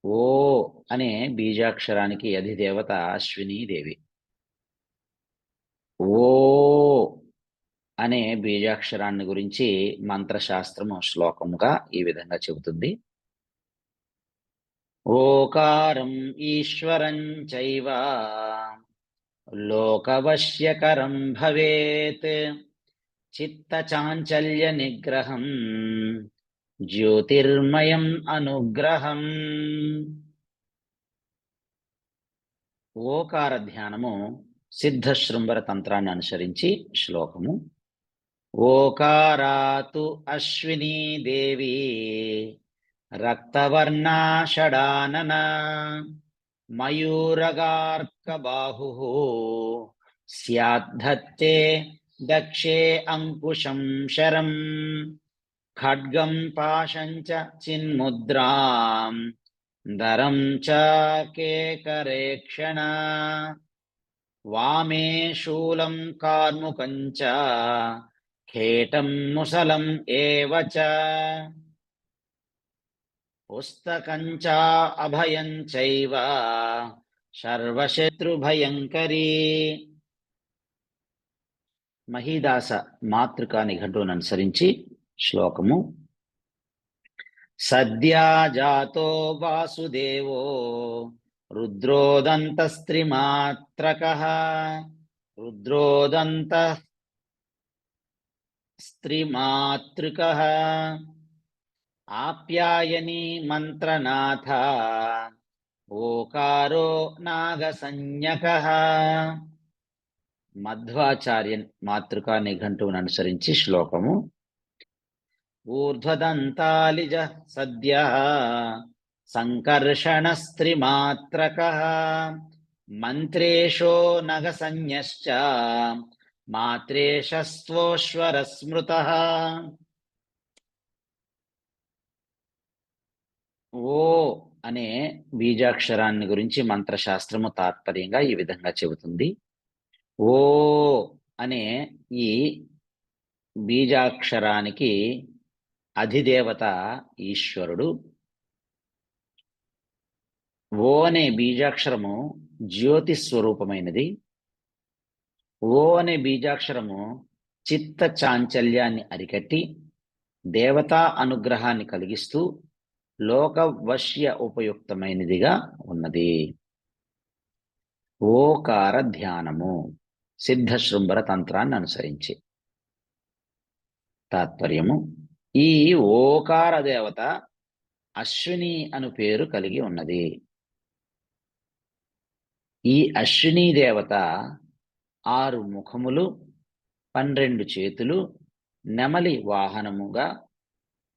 ఓ అనే బీజాక్షరానికి అధిదేవత అశ్వినీదేవి. ఓ అనే బీజాక్షరాన్ని గురించి మంత్రశాస్త్రము శ్లోకముగా ఈ విధంగా చెబుతుంది. ఓకారం ఈశ్వరం చైవ లోకవశ్యకరం భవేత్ చిత్తచాంచల్య నిగ్రహం జ్యోతిర్మయం అనుగ్రహం. ఓకార ధ్యానము సిద్ధశృంభర తంత్రాన్ని అనుసరించి శ్లోకము. ఓకారాతు అశ్వినీ దేవి రక్తవర్ణా షడానన మయూరగార్కబాహు స్యాద్ధత్తే దక్షే అంకుశం శరం ఖడ్గం పాశం చ చిన్ముద్రాం దరం చ కేకరేక్షణ వామే శూలం కార్ముకం చ ఖేటం ముసలం ఏవ చ పుస్తకం చ అభయం చైవ సర్వశత్రుభయంకరీ. మహీదాస మాతృకా నిఘంటువును అనుసరించి శ్లోకము. సద్యా జాతో వాసుదేవో రుద్రోదంతస్త్రిమాత్రకః రుద్రోదంతస్త్రిమాతృకః ఆప్యాయని మంత్రనాథ ఓకారో నాగసంజ్ఞకః. మధ్వాచార్య మాతృకా నిఘంటువును అనుసరించి శ్లోకము. ఊర్ధ్వదంతాలిజ సద్య సంకర్షణస్త్రిమాత్రకః మంత్రేషో నగసంజ్ఞశ్చ మాత్రేషస్త్వోశ్వర స్మృతః. ఓ అనే బీజాక్షరాన్ని గురించి మంత్రశాస్త్రము తాత్పర్యంగా ఈ విధంగా చెబుతుంది. ఓ అనే ఈ బీజాక్షరానికి అధిదేవత ఈశ్వరుడు. ఓ అనే బీజాక్షరము జ్యోతి స్వరూపమైనది. ఓ అనే బీజాక్షరము చిత్త చాంచల్యాన్ని అరికట్టి దేవతా అనుగ్రహాన్ని కలిగిస్తూ లోకవశ్య ఉపయుక్తమైనదిగా ఉన్నది. ఓకార ధ్యానము సిద్ధశృంభర తంత్రాన్ని అనుసరించి. తాత్పర్యము. ఈ ఓకార దేవత అశ్విని అను పేరు కలిగి ఉన్నది. ఈ అశ్విని దేవత 6 ముఖములు 12 చేతులు నెమలి వాహనముగా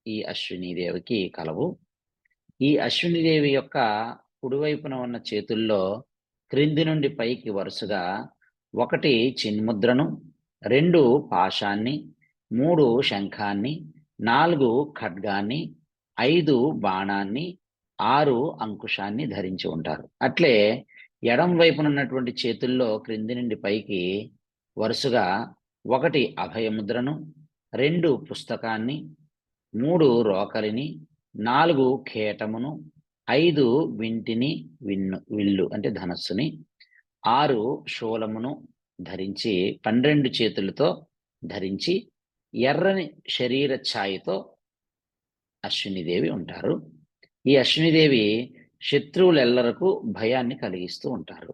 ఈ అశ్వినీదేవికి కలవు. ఈ అశ్వినీదేవి యొక్క కుడివైపున ఉన్న చేతుల్లో క్రింది నుండి పైకి వరుసగా 1 చిన్ముద్రను, 2 పాశాన్ని, 3 శంఖాన్ని, 4 ఖడ్గాన్ని, 5 బాణాన్ని, 6 అంకుశాన్ని ధరించి ఉంటారు. అట్లే ఎడం వైపున ఉన్నటువంటి చేతుల్లో క్రింది నుండి పైకి వరుసగా 1 అభయముద్రను, 2 పుస్తకాన్ని, 3 రోకలిని, 4 ఖేటమును, 5 వింటిని విల్లు అంటే ధనస్సుని, 6 శూలమును ధరించి 12 చేతులతో ధరించి ఎర్రని శరీర ఛాయతో అశ్వినీదేవి ఉంటారు. ఈ అశ్వినీదేవి శత్రువులెల్లరకు భయాన్ని కలిగిస్తూ ఉంటారు.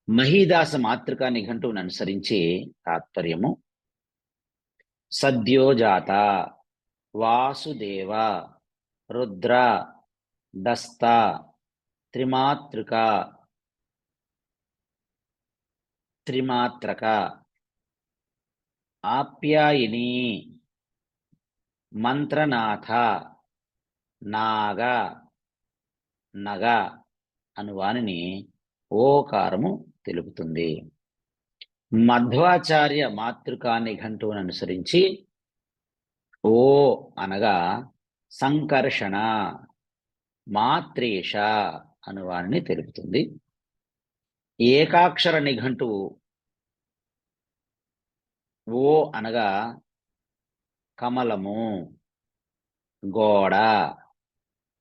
మహీదాస మాతృకా నిఘంటువును అనుసరించి తాత్పర్యము. సద్యోజాత వాసుదేవ రుద్ర దస్త త్రిమాత్రక ఆప్యాయిని మంత్రనాథ నాగ నగ అను వానిని ఓకారము తెలుపుతుంది. మధ్వాచార్య మాతృకా నిఘంటువును అనుసరించి ఓ అనగా సంకర్షణ మాత్రేష అను వానిని తెలుపుతుంది. ఏకాక్షర నిఘంటువు ఓ అనగా కమలము, గోడ,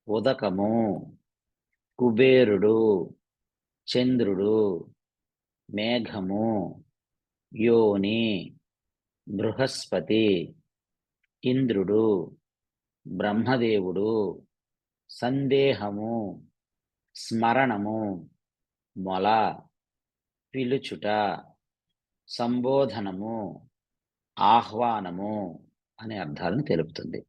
ఉదకము, కుబేరుడు, చంద్రుడు, మేఘము, యోని, బృహస్పతి, ఇంద్రుడు, బ్రహ్మదేవుడు, సందేహము, స్మరణము, మొల, పిలుచుట, సంబోధనము, ఆహ్వానము అనే అర్థాలను తెలుపుతుంది.